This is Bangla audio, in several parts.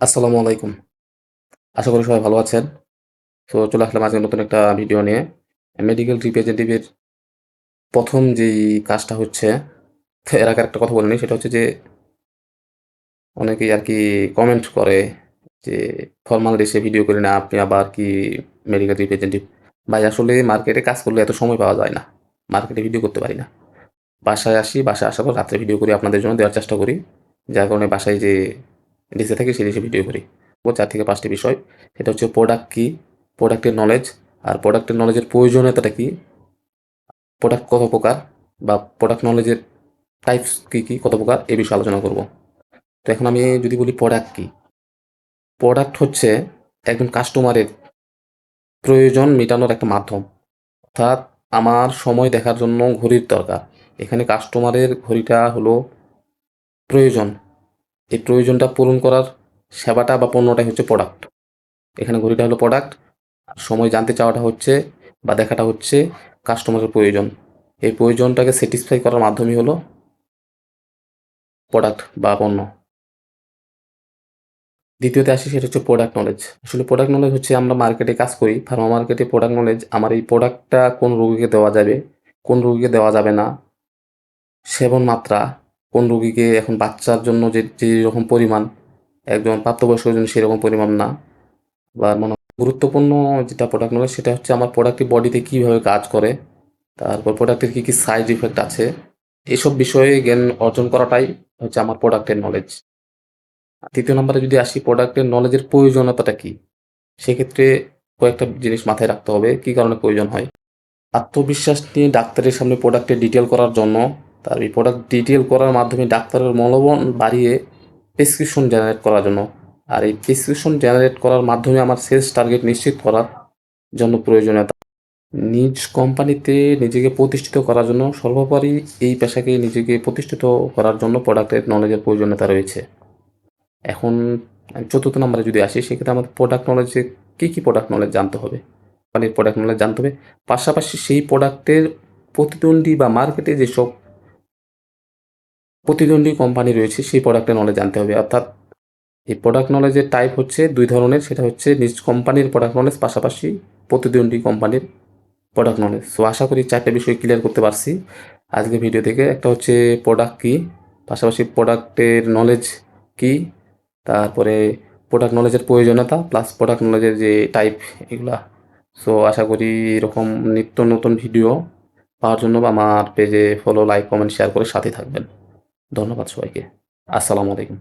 আসসালামু আলাইকুম। আশা করি সবাই ভালো আছেন। তো চলে আসলাম আজকে নতুন একটা ভিডিও নিয়ে। মেডিকেল রিপ্রেজেন্টেটিভের ১ম যেই কাজটা হচ্ছে, এর আগে একটা কথা বলে নিই, সেটা হচ্ছে যে অনেকেই আরকি কমেন্ট করে যে, "ফরমাল ড্রেসে ভিডিও করি না, আপনি আবার কি মেডিকেল রিপ্রেজেন্টেটিভ?" ভাই আসলে মার্কেটে কাজ করলে এত সময় পাওয়া যায় না। মার্কেটে ভিডিও করতে পারি না। বাসায় আসি, বাসায় আসার পর রাত্রে ভিডিও করি আপনাদের জন্য দেওয়ার চেষ্টা করি। যার কারণে বাসায় যে ডিসে থাকি সেই ডিসে ভিডিও করি। ও ৪ থেকে ৫ টি বিষয়। সেটা হচ্ছে প্রোডাক্ট কি, প্রোডাক্টের নলেজ, আর প্রোডাক্টের নলেজের প্রয়োজনীয়তাটা কি, প্রোডাক্ট কত প্রকার বা প্রোডাক্ট নলেজের টাইপস কি, কি কত প্রকার এ বিষয়ে আলোচনা করব। তো এখন আমি যদি বলি প্রোডাক্ট কি? প্রোডাক্ট হচ্ছে একজন কাস্টমারের প্রয়োজন মেটানোর একটা মাধ্যম। অর্থাৎ আমার সময় দেখার জন্য ঘড়ির দরকার। এখানে কাস্টমারের ঘড়িটা হলো প্রয়োজন। এই প্রয়োজনটা পূরণ করার সেবাটা বা পণ্যটাই হচ্ছে প্রোডাক্ট। এখানে ঘড়িটা হলো প্রোডাক্ট, আর সময় জানতে চাওয়াটা হচ্ছে বা দেখাটা হচ্ছে কাস্টমারের প্রয়োজন। এই প্রয়োজনটাকে স্যাটিসফাই করার মাধ্যমই হলো প্রোডাক্ট বা পণ্য। দ্বিতীয়তে আসি, সেটা হচ্ছে প্রোডাক্ট নলেজ। আসলে প্রোডাক্ট নলেজ হচ্ছে আমরা মার্কেটে কাজ করি। ফার্মা মার্কেটে প্রোডাক্ট নলেজ আমার এই প্রোডাক্টটা কোন রোগীকে দেওয়া যাবে, কোন রোগীকে দেওয়া যাবে না, সেবন মাত্রা, কোন রোগীকে এখন বাচ্চার জন্য যেরকম পরিমাণ, একজন প্রাপ্তবয়স্কের জন্য সেরকম পরিমাণ না। বা মনে গুরুত্বপূর্ণ যেটা প্রোডাক্ট নলেজ সেটা হচ্ছে আমার প্রোডাক্টটি বডিতে কীভাবে কাজ করে, তারপর প্রোডাক্টের কী, কী সাইড ইফেক্ট আছে। এসব বিষয়ে জ্ঞান অর্জন করাটাই হচ্ছে আমার প্রোডাক্টের নলেজ। আর ৩য় নম্বরে যদি আসি, প্রোডাক্টের নলেজের প্রয়োজনীয়তাটা কী? সেক্ষেত্রে কয়েকটা জিনিস মাথায় রাখতে হবে, কী কারণে প্রয়োজন হয়। আত্মবিশ্বাস নিয়ে ডাক্তারের সামনে প্রোডাক্টের ডিটেল করার জন্য, তার এই প্রোডাক্ট ডিটেল করার মাধ্যমে ডাক্তারের মনোবল বাড়িয়ে প্রেসক্রিপশন জেনারেট করার জন্য। আর এই প্রেসক্রিপশন জেনারেট করার মাধ্যমে আমার সেলস টার্গেট নিশ্চিত করার জন্য প্রয়োজনীয়তা। নিজ কোম্পানিতে নিজেকে প্রতিষ্ঠিত করার জন্য সর্বোপরি এই পেশাকে নিজেকে প্রতিষ্ঠিত করার জন্য প্রোডাক্টের নলেজের প্রয়োজনীয়তা রয়েছে। এখন ৪র্থ নম্বরে যদি আসি, সেক্ষেত্রে আমাদের প্রোডাক্ট নলেজে কী, কী প্রোডাক্ট নলেজ জানতে হবে? কোম্পানির প্রোডাক্ট নলেজ জানতে হবে। পাশাপাশি সেই প্রোডাক্টের প্রতিদ্বন্দ্বী বা মার্কেটে যেসব প্রতিদ্বন্দ্বী কোম্পানি রয়েছে সেই প্রোডাক্টের নলেজ জানতে হবে। অর্থাৎ এই প্রোডাক্ট নলেজের টাইপ হচ্ছে ২ ধরনের। সেটা হচ্ছে নিজ কোম্পানির প্রোডাক্ট নলেজ, পাশাপাশি প্রতিদ্বন্দ্বী কোম্পানির প্রোডাক্ট নলেজ। সো আশা করি ৪ টা বিষয় ক্লিয়ার করতে পারছি আজকের ভিডিও থেকে। একটা হচ্ছে প্রোডাক্ট কী, পাশাপাশি প্রোডাক্টের নলেজ কী, তারপরে প্রোডাক্ট নলেজের প্রয়োজনীয়তা প্লাস প্রোডাক্ট নলেজের যে টাইপ, এগুলা। সো আশা করি এরকম নিত্য নতুন ভিডিও পাওয়ার জন্য আমার পেজে ফলো, লাইক, কমেন্ট, শেয়ার করে সাথে থাকবেন। ধন্যবাদ সবাইকে। আসসালামু আলাইকুম।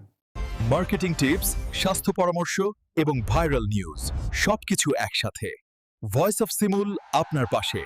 মার্কেটিং টিপস, স্বাস্থ্য পরামর্শ এবং ভাইরাল নিউজ সবকিছু একসাথে। ভয়েস অফ সিমুল আপনার পাশে।